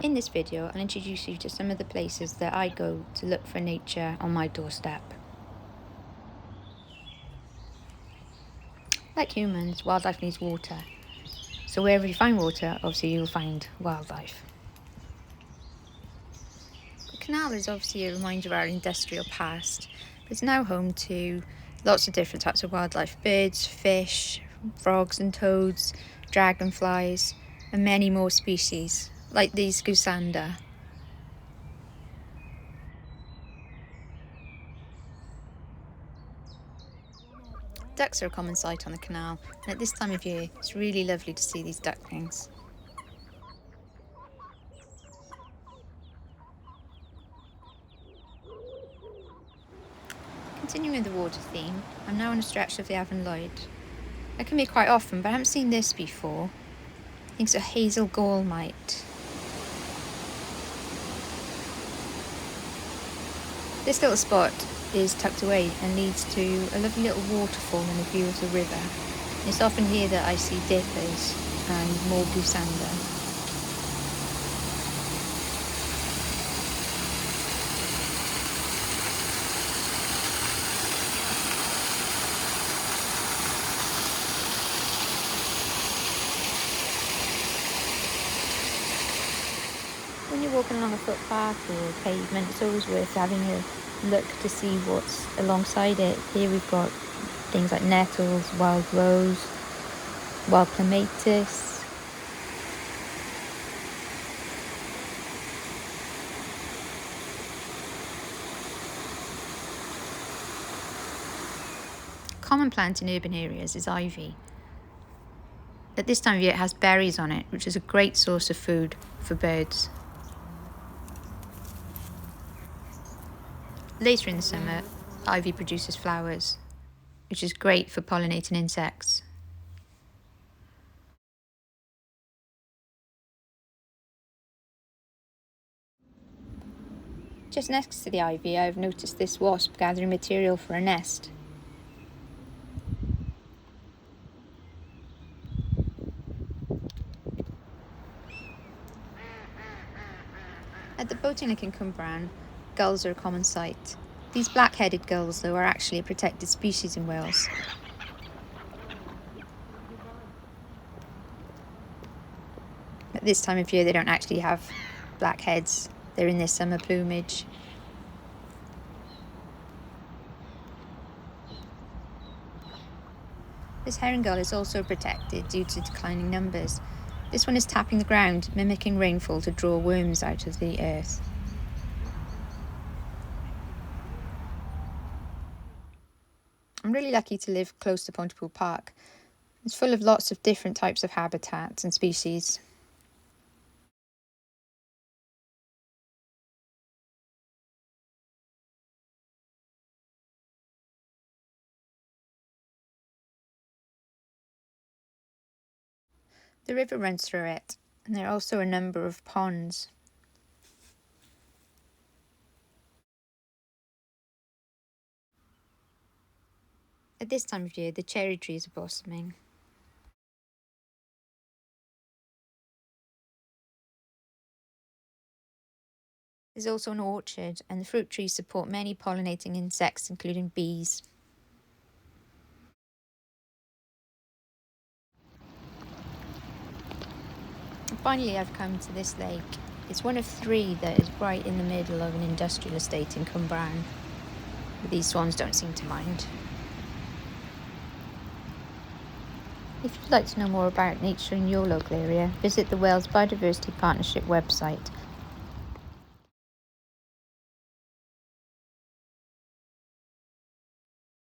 In this video, I'll introduce you to some of the places that I go to look for nature on my doorstep. Like humans, wildlife needs water. So wherever you find water, obviously you'll find wildlife. The canal is obviously a reminder of our industrial past, but it's now home to lots of different types of wildlife: birds, fish, frogs and toads, dragonflies, and many more species, like these goosander. Ducks are a common sight on the canal, and at this time of year it's really lovely to see these ducklings. Continuing with the water theme, I'm now on a stretch of the Avon Lloyd. I can be quite often, but I haven't seen this before. I think it's a hazel gall mite. This little spot is tucked away and leads to a lovely little waterfall and a view of the river. And it's often here that I see dippers and more goosander. When you're walking along a footpath or pavement, it's always worth having a look to see what's alongside it. Here we've got things like nettles, wild rose, wild clematis. Common plant in urban areas is ivy. At this time of year it has berries on it, which is a great source of food for birds. Later in the summer, ivy produces flowers, which is great for pollinating insects. Just next to the ivy, I've noticed this wasp gathering material for a nest. At the boating lake in Cwmbran, gulls are a common sight. These black-headed gulls, though, are actually a protected species in Wales. At this time of year, they don't actually have black heads. They're in their summer plumage. This herring gull is also protected due to declining numbers. This one is tapping the ground, mimicking rainfall to draw worms out of the earth. I'm really lucky to live close to Pontypool Park. It's full of lots of different types of habitats and species. The river runs through it, and there are also a number of ponds. At this time of year, the cherry trees are blossoming. There's also an orchard, and the fruit trees support many pollinating insects, including bees. And finally, I've come to this lake. It's one of three that is right in the middle of an industrial estate in Cwmbran, but these swans don't seem to mind. If you'd like to know more about nature in your local area, visit the Wales Biodiversity Partnership website